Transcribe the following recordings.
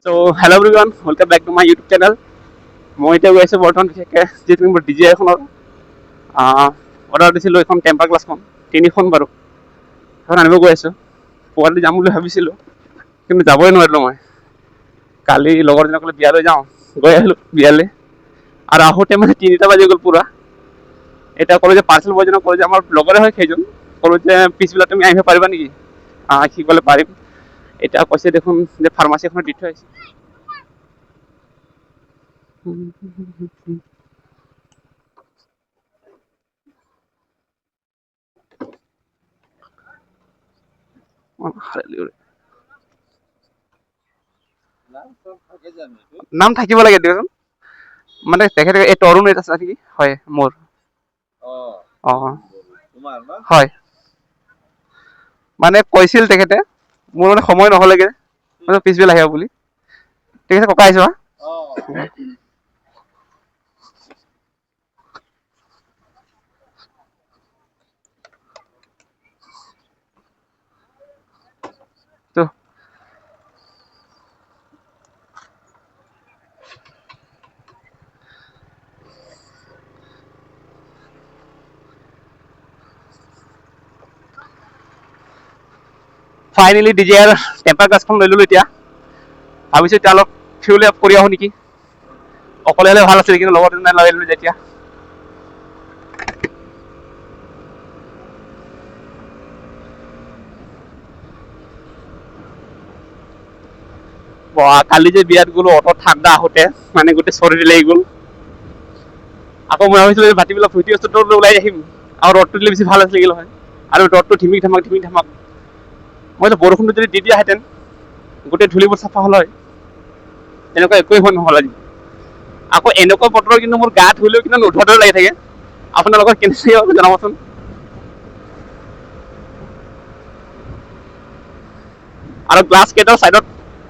So hello everyone, welcome back to my YouTube channel. মই এতিয়া গৈ আছোঁ বৰ্তমান বিশেষকৈ যিটো মোৰ ডি জে এখনৰ অৰ্ডাৰ দিছিলোঁ এখন টেম্পাৰ গ্লাছখন তিনিখন বাৰু এখন আনিব গৈ আছোঁ। পুৱালি যাম বুলি ভাবিছিলোঁ কিন্তু যাবই নোৱাৰিলোঁ মই। কালি লগৰজনে ক'লে বিয়ালৈ যাওঁ, গৈ আহিলোঁ বিয়ালৈ আৰু আহোঁতে মানে 3টা বাজি গ'ল পূৰা। এতিয়া ক'লোঁ যে পাৰ্চেল বয়জনক ক'লোঁ যে আমাৰ লগৰে হয় সেইজন, ক'লোঁ যে পিছবেলা তুমি আহিব পাৰিবা নেকি? সি ক'লে পাৰিম। এতিয়া কৈছে দেখোন যে ফাৰ্মাচী এখনত দি থৈ আহিছে। নাম থাকিব লাগে দিয়কচোন, মানে তেখেতে এই তৰুণ আছে নেকি? হয় মোৰ। হয় মানে কৈছিল তেখেতে, মোৰ মানে সময় নহ'লেগে পিছবেলা আহিব বুলি। ঠিক আছে ককা আহিছোঁ হা। তো ফাইনেলি ডি জে আৰ টেম্পাৰ গ্লাছখন লৈ ল'লোঁ। এতিয়া ভাবিছোঁ এতিয়া অলপ ফিউল আপ কৰি আহোঁ নেকি। অকলে হ'লে ভাল আছিল কিন্তু লগৰ দিনাই লৈ ল'লোঁ যেতিয়া। কালি যে বিয়াত গ'লো অত ঠাণ্ডা আহোঁতে মানে গোটেই চৰ্দি লাগি গ'ল। আকৌ মই ভাবিছিলোঁ যে ভাটিবিলাক ফুৰ্তি বস্তুটো ওলাই আহিম আৰু ৰ'দটো দিলে বেছি ভাল আছিল হয়, আৰু ৰ'দটো ধিমিক ধামাক। মইতো বৰষুণটো যদি দি দিয়াহেঁতেন গোটেই ধূলিবোৰ চাফা হ'ল হয়। তেনেকুৱা একোৱেই হোৱা নহ'ল আজি। আকৌ এনেকুৱা বতৰৰ কিন্তু মোৰ গা ধুলেও কিন্তু নোধোৱা দৰে লাগি থাকে। আপোনালোকৰ কেনেকুৱা হয় জনাবচোন। আৰু গ্লাছ কেইটাও ছাইডত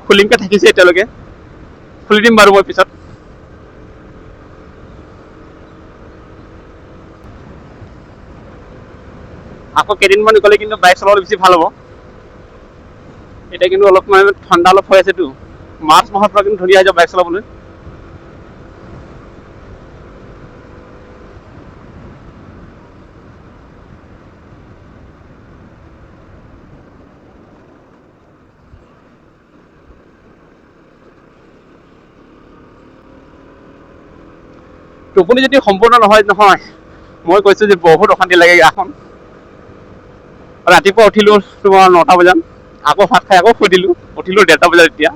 খুলিমকৈ থাকিছে এতিয়ালৈকে, খুলি দিম বাৰু মই পিছত। আকৌ কেইদিনমান গ'লে কিন্তু বাইক চলাবলৈ বেছি ভাল হ'ব। এতিয়া কিন্তু অলপ মানে ঠাণ্ডা অলপ হৈ আছেতো, মাৰ্চ মাহৰ পৰা কিন্তু ধুনীয়া হৈ যাব বাইক চলাবলৈ। টোপনি যদি সম্পূৰ্ণ নহয়, মই কৈছোঁ যে বহুত অশান্তি লাগে গাখন। ৰাতিপুৱা উঠিলোঁ তোমাৰ 9টা বজাত, আকৌ ভাত খাই আকৌ শুই দিলোঁ, উঠিলোঁ 1:30 বজাত। এতিয়া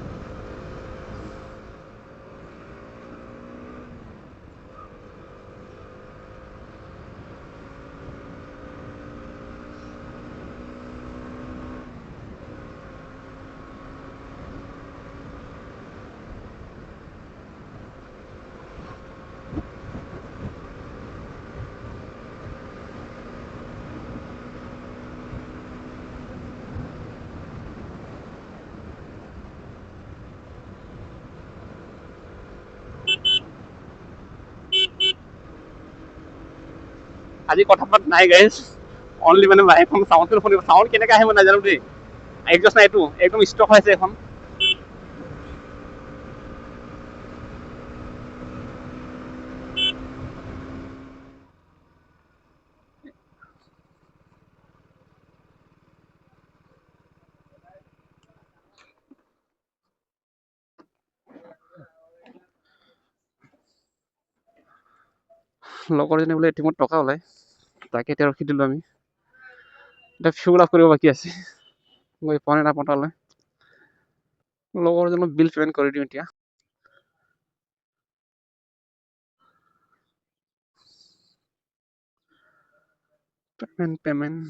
আজি কথা পাত নাই গাইজ, অনলি মানে এখন চাউণ্ডটো শুনিব। চাউণ্ড কেনেকৈ আহিব নাজানো দেই। একজষ্ট নাই, এইটো একদম ষ্টক হৈ আছে এখন। লগৰজনে বোলে এটিএমত টকা ওলাই, তাকে এতিয়া ৰখি দিলোঁ আমি। এতিয়া ফিউল আপ কৰিব বাকী আছে, গৈ পোৱা নাই তালৈ। লগৰজনক বিল পে'মেণ্ট কৰি দিওঁ এতিয়া। পে'মেণ্ট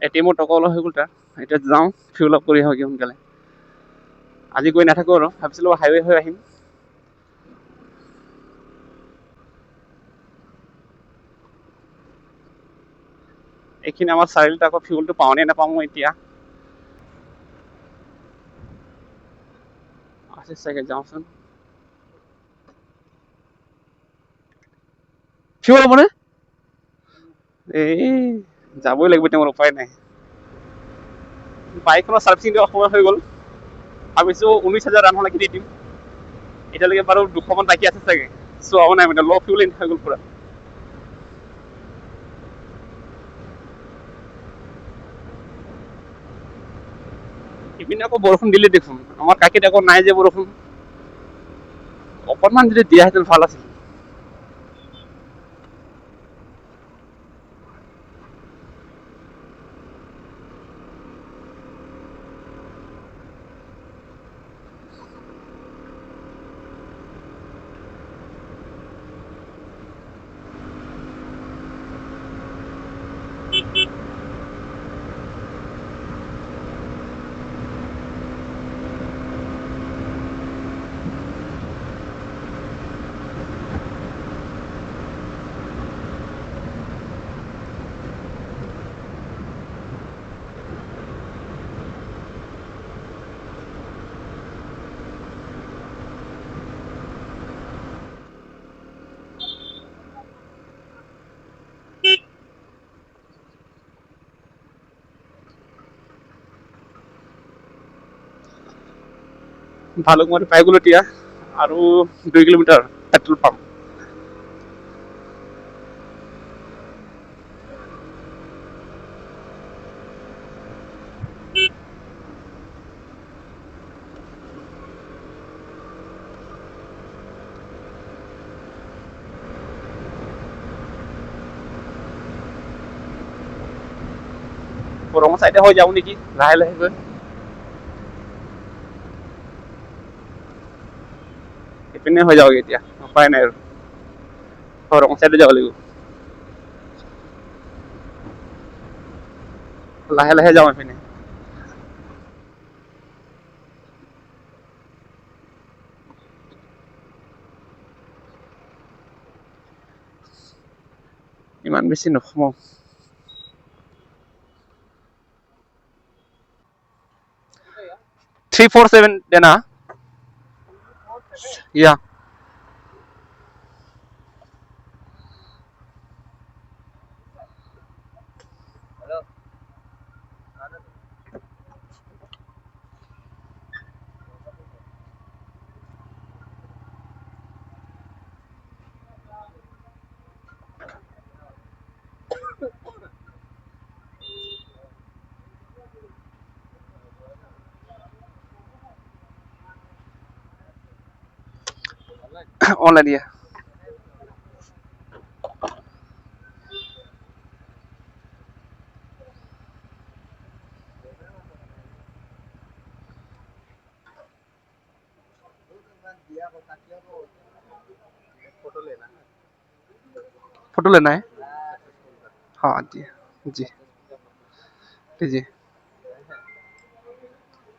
এটিএমৰ টকা অলপ হৈ গ'ল তাৰ, এতিয়া যাওঁ ফিউল আপ কৰি আহোঁগৈ সোনকালে। আজি গৈ নাথাকোঁ আৰু, ভাবিছিলোঁ হাইৱে হৈ আহিম। এইখিনি আমাৰ চাৰিআলিত আকৌ ফিউলটো পাওঁ নে নাপাওঁ মই এতিয়া। আছে চাগে, যাওঁচোন। ফিউল হ'বনে? এই যাবই লাগিব, তেওঁৰ উপায় নাই। বাইকখনৰ চাৰ্ভিচিং দিয়া সময় হৈ গ'ল, ভাবিছোঁ 19,000 ৰানলৈকে দি দিম। এতিয়ালৈকে বাৰু 200 মান বাকী আছে চাগে, চোৱাও নাই মানে, ল' ফিউল হৈ গ'ল পুৰা। ইপিনে আকৌ বৰষুণ দিলে দেখোন, আমাৰ কাষত আকৌ নাই যে বৰষুণ। অকণমান যদি দিয়াহেঁতেন ভাল আছিল। ভালুকমাৰি পাই গ'লো এতিয়া, আৰু 2 কিলোমিটাৰ পেট্ৰল পাম্প। বৰঙৰ চাইডে হৈ যাওঁ নেকি লাহে লাহে গৈ। সেইপিনে হৈ যাওঁগে এতিয়া, উপায় নাই আৰু, বৰঙৰ চাইডে যাব লাগিব। লাহে লাহে যাওঁ এইপিনে। ইমান বেছি নোসোমাওঁ। $347 দেনা। Yeah. Online, yeah. फोटो लेना है? हाँ जी जी जी।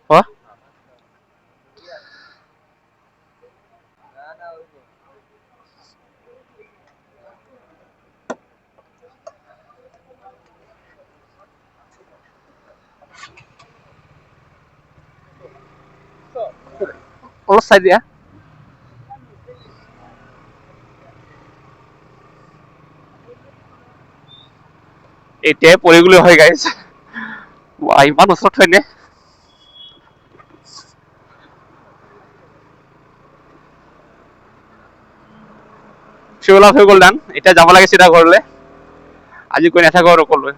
हाँ অলপ চাই দিয়া। এতিয়াই পৰি গ'লে হয় গাইছ, ইমান ওচৰত হয়নে? ফিউল আপ হৈ গ'ল ডান, এতিয়া যাব লাগে চিধা ঘৰলৈ। আজি গৈ নাথাকো আৰু ক'লৈ।